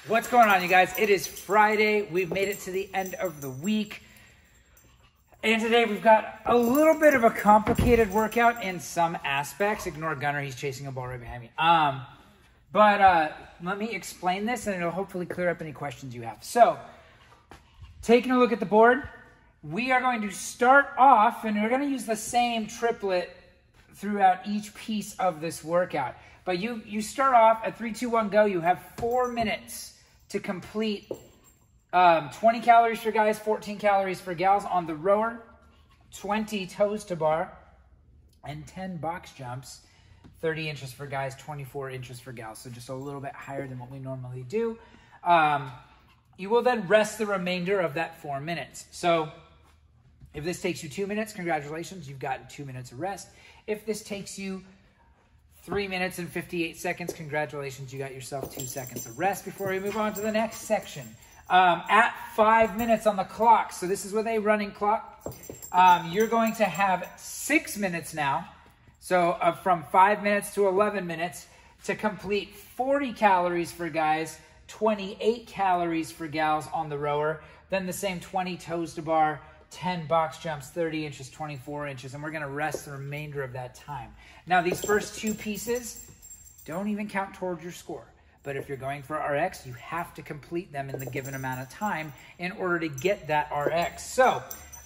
What's going on, you guys? It is Friday. We've made it to the end of the week. And today we've got a little bit of a complicated workout in some aspects. Ignore Gunner, he's chasing a ball right behind me. Let me explain this and it'll hopefully clear up any questions you have. So, taking a look at the board, we are going to start off and we're going to use the same triplet throughout each piece of this workout. But you start off at 3, 2, 1, go. You have 4 minutes to complete 20 calories for guys, 14 calories for gals on the rower, 20 toes to bar, and 10 box jumps, 30 inches for guys, 24 inches for gals. So just a little bit higher than what we normally do. You will then rest the remainder of that 4 minutes. So if this takes you 2 minutes, congratulations, you've gotten 2 minutes of rest. If this takes you 3 minutes and 58 seconds, congratulations, you got yourself 2 seconds of rest before we move on to the next section. At 5 minutes on the clock, so this is with a running clock, you're going to have 6 minutes now, so from 5 minutes to 11 minutes to complete 40 calories for guys, 28 calories for gals on the rower, then the same 20 toes to bar, 10 box jumps, 30 inches, 24 inches, and we're going to rest the remainder of that time. Now, these first 2 pieces don't even count towards your score. But if you're going for RX, you have to complete them in the given amount of time in order to get that RX. So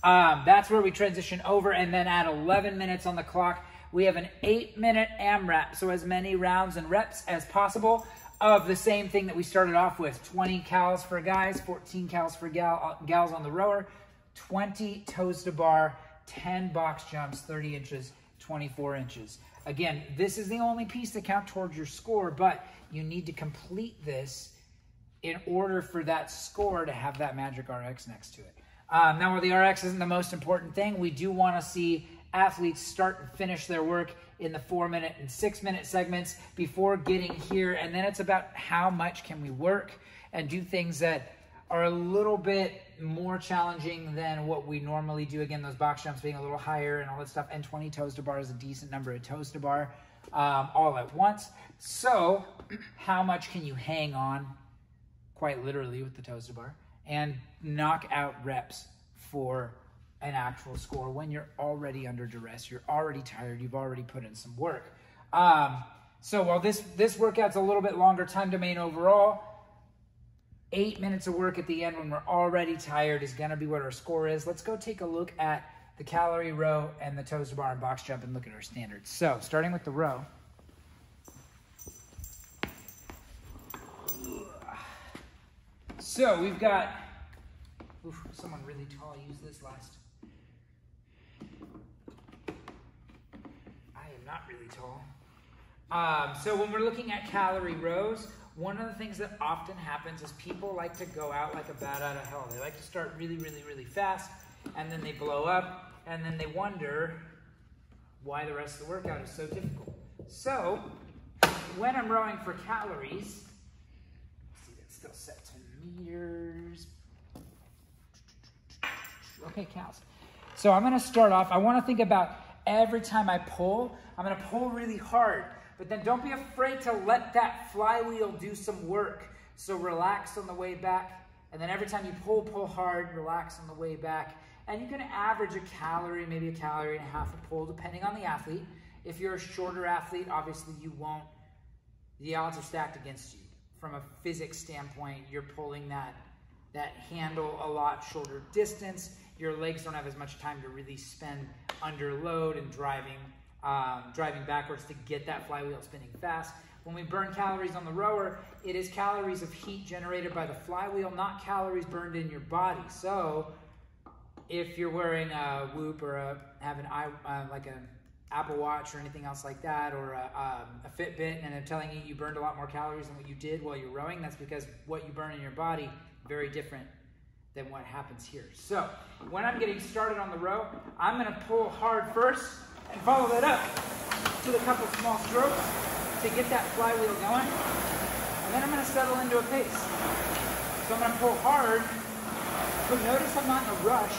that's where we transition over. And then at 11 minutes on the clock, we have an 8-minute AMRAP. So as many rounds and reps as possible of the same thing that we started off with. 20 cals for guys, 14 cals for gals on the rower, 20 toes to bar, 10 box jumps, 30 inches, 24 inches. Again, this is the only piece that counts towards your score, but you need to complete this in order for that score to have that magic RX next to it. Now, while the RX isn't the most important thing, we do want to see athletes start and finish their work in the 4-minute and 6-minute segments before getting here. And then it's about how much can we work and do things that are a little bit more challenging than what we normally do. Again, those box jumps being a little higher and all that stuff. And 20 toes to bar is a decent number of toes to bar all at once. So how much can you hang on, quite literally with the toes to bar, and knock out reps for an actual score when you're already under duress, you're already tired, you've already put in some work. So while this workout's a little bit longer time domain overall, 8 minutes of work at the end when we're already tired is going to be what our score is. Let's go take a look at the calorie row and the toes to bar and box jump and look at our standards. So starting with the row. So we've got, someone really tall used this last. I am not really tall. So when we're looking at calorie rows, one of the things that often happens is people like to go out like a bat out of hell. They like to start really, really, really fast, and then they blow up, and then they wonder why the rest of the workout is so difficult. So when I'm rowing for calories, see, that's still set to meters. Okay, cows. So I'm going to start off. I want to think about every time I pull, I'm going to pull really hard. But then don't be afraid to let that flywheel do some work. So relax on the way back. And then every time you pull hard, relax on the way back. And you can average a calorie, maybe a calorie and a half a pull, depending on the athlete. If you're a shorter athlete, obviously you won't. The odds are stacked against you. From a physics standpoint, you're pulling that handle a lot shorter distance. Your legs don't have as much time to really spend under load and driving backwards to get that flywheel spinning fast. When we burn calories on the rower, it is calories of heat generated by the flywheel, not calories burned in your body. So if you're wearing a Whoop or have an like an Apple Watch or anything else like that, or a Fitbit, and they're telling you burned a lot more calories than what you did while you're rowing, that's because what you burn in your body, very different than what happens here. So when I'm getting started on the row, I'm going to pull hard first and follow that up with a couple small strokes to get that flywheel going. And then I'm going to settle into a pace. So I'm going to pull hard, but notice I'm not in a rush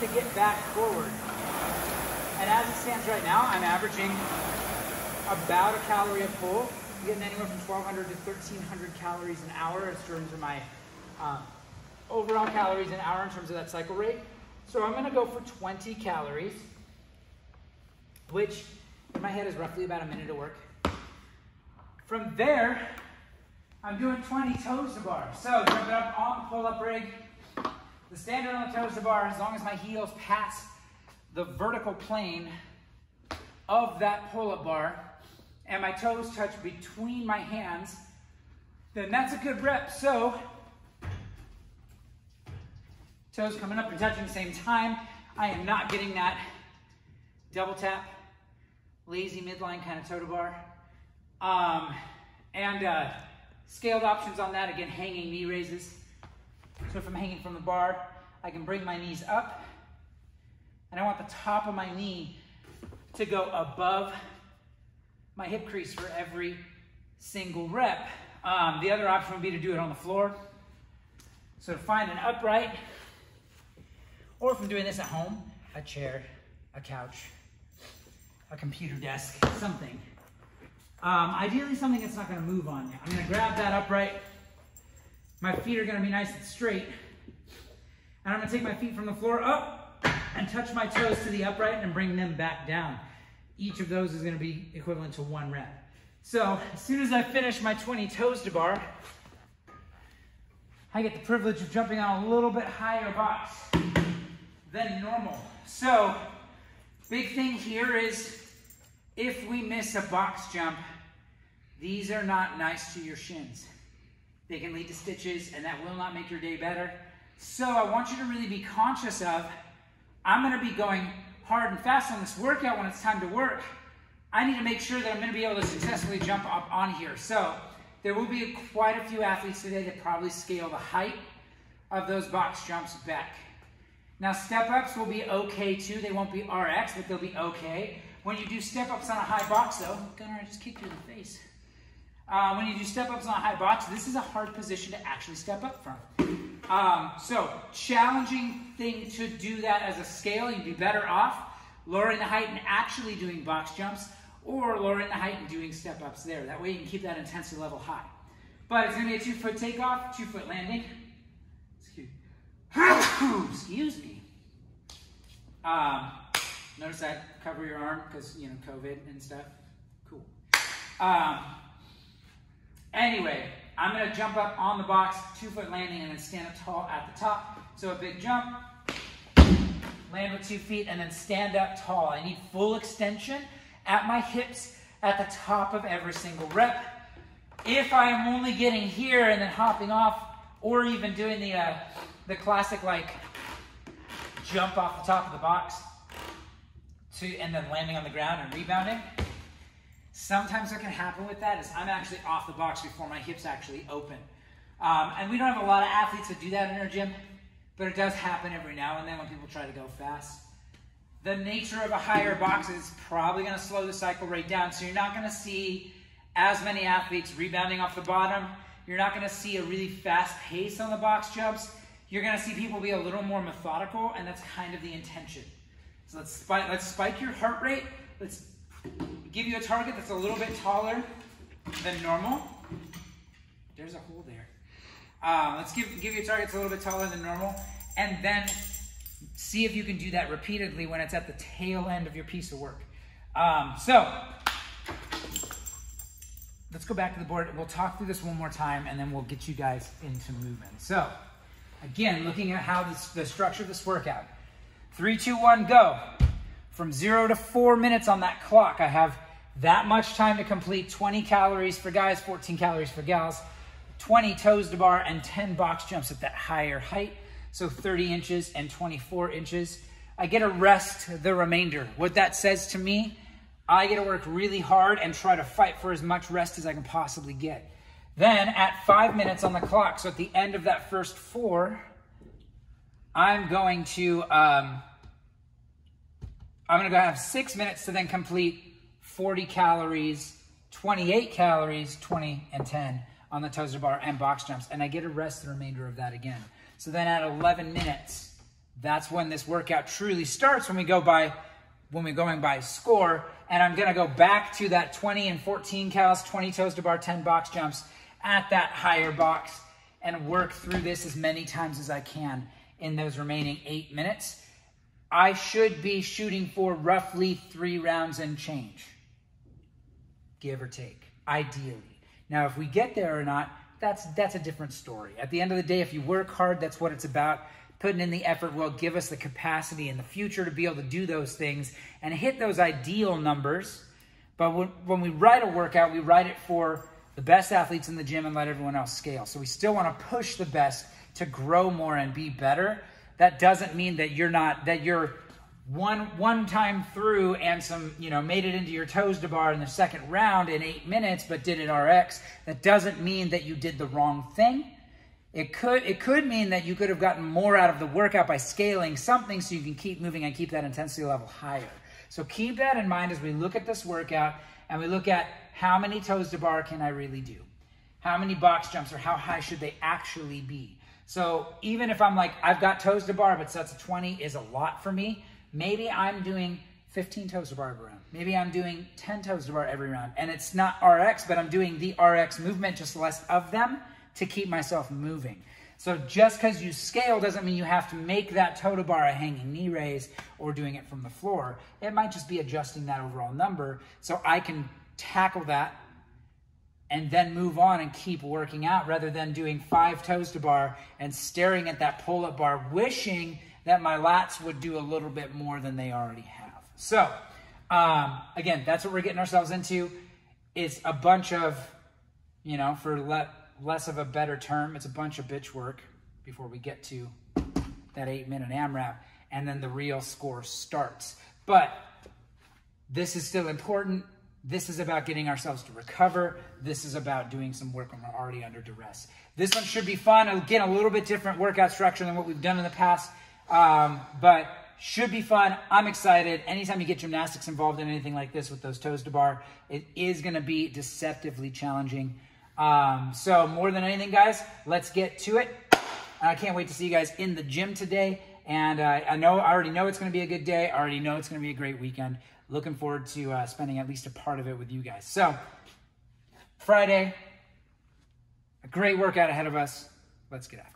to get back forward. And as it stands right now, I'm averaging about a calorie a pull I'm getting anywhere from 1,200 to 1,300 calories an hour in terms of my overall calories an hour in terms of that cycle rate. So I'm gonna go for 20 calories, which in my head is roughly about a minute of work. From there, I'm doing 20 toes to bar. So jump it up on the pull-up rig. The standard on the toes to bar, as long as my heels pass the vertical plane of that pull-up bar and my toes touch between my hands, then that's a good rep. So toes coming up and touching at the same time. I am not getting that double tap, lazy midline kind of toe to bar. Scaled options on that, again, hanging knee raises. So if I'm hanging from the bar, I can bring my knees up, and I want the top of my knee to go above my hip crease for every single rep. The other option would be to do it on the floor. So to find an upright, or if I'm doing this at home, a chair, a couch, a computer desk, something. Ideally something that's not gonna move on you. I'm gonna grab that upright. My feet are gonna be nice and straight. And I'm gonna take my feet from the floor up and touch my toes to the upright and bring them back down. Each of those is gonna be equivalent to 1 rep. So as soon as I finish my 20 toes to bar, I get the privilege of jumping on a little bit higher box than normal. So big thing here is if we miss a box jump, these are not nice to your shins. They can lead to stitches, and that will not make your day better. So I want you to really be conscious of, I'm gonna be going hard and fast on this workout when it's time to work. I need to make sure that I'm gonna be able to successfully jump up on here. So there will be quite a few athletes today that probably scale the height of those box jumps back. Now step-ups will be okay too. They won't be RX, but they'll be okay. When you do step-ups on a high box though, Gunnar, I just kicked you in the face. When you do step-ups on a high box, this is a hard position to actually step up from. So challenging thing to do that as a scale. You'd be better off lowering the height and actually doing box jumps, or lowering the height and doing step-ups there. That way you can keep that intensity level high. But it's gonna be a 2-foot takeoff, 2-foot landing. Excuse me. Notice that, cover your arm because, you know, COVID and stuff. Cool. Anyway, I'm gonna jump up on the box, 2-foot landing, and then stand up tall at the top. So a big jump, land with 2 feet, and then stand up tall. I need full extension at my hips at the top of every single rep. If I am only getting here and then hopping off, or even doing the classic like jump off the top of the box and then landing on the ground and rebounding, sometimes what can happen with that is I'm actually off the box before my hips actually open. And we don't have a lot of athletes that do that in our gym, but it does happen every now and then when people try to go fast. The nature of a higher box is probably going to slow the cycle rate down, so you're not going to see as many athletes rebounding off the bottom. You're not going to see a really fast pace on the box jumps. You're going to see people be a little more methodical, and that's kind of the intention. So let's spike your heart rate. Let's give you a target that's a little bit taller than normal. There's a hole there. Let's give you a target that's a little bit taller than normal, and then see if you can do that repeatedly when it's at the tail end of your piece of work. So let's go back to the board. We'll talk through this one more time, and then we'll get you guys into movement. So again, looking at how the structure of this workout. 3, 2, 1, go. From 0 to 4 minutes on that clock, I have that much time to complete 20 calories for guys, 14 calories for gals, 20 toes to bar, and 10 box jumps at that higher height. So 30 inches and 24 inches. I get to rest the remainder. What that says to me, I get to work really hard and try to fight for as much rest as I can possibly get. Then at 5 minutes on the clock, so at the end of that first 4, I'm going to go have 6 minutes to then complete 40 calories, 28 calories, 20 and 10 on the toes to bar and box jumps. And I get to rest the remainder of that again. So then at 11 minutes, that's when this workout truly starts, when we go by when we're going by score, and I'm gonna go back to that 20 and 14 cals, 20 toes to bar, 10 box jumps at that higher box, and work through this as many times as I can in those remaining 8 minutes. I should be shooting for roughly 3 rounds and change, give or take, ideally. Now, if we get there or not, that's a different story. At the end of the day, if you work hard, that's what it's about. Putting in the effort will give us the capacity in the future to be able to do those things and hit those ideal numbers. But when we write a workout, we write it for the best athletes in the gym and let everyone else scale. So we still want to push the best to grow more and be better. That doesn't mean that you're one time through and made it into your toes to bar in the second round in 8 minutes, but did it RX. That doesn't mean that you did the wrong thing. It could mean that you could have gotten more out of the workout by scaling something so you can keep moving and keep that intensity level higher. So keep that in mind as we look at this workout and we look at how many toes to bar can I really do? How many box jumps or how high should they actually be? So even if I'm like, I've got toes to bar, but sets of 20 is a lot for me, maybe I'm doing 15 toes to bar every round. Maybe I'm doing 10 toes to bar every round. And it's not RX, but I'm doing the RX movement, just less of them, to keep myself moving. So just because you scale doesn't mean you have to make that toe to bar a hanging knee raise or doing it from the floor. It might just be adjusting that overall number so I can tackle that and then move on and keep working out rather than doing 5 toes to bar and staring at that pull-up bar, wishing that my lats would do a little bit more than they already have. So again, that's what we're getting ourselves into. It's a bunch of, for less of a better term, it's a bunch of bitch work before we get to that 8-minute AMRAP, and then the real score starts. But this is still important. This is about getting ourselves to recover. This is about doing some work when we're already under duress. This one should be fun. Again, a little bit different workout structure than what we've done in the past, but should be fun. I'm excited. Anytime you get gymnastics involved in anything like this with those toes to bar, it is going to be deceptively challenging. So more than anything, guys, let's get to it. I can't wait to see you guys in the gym today. And I already know it's going to be a good day. I already know it's going to be a great weekend. Looking forward to spending at least a part of it with you guys. So Friday, a great workout ahead of us. Let's get after it.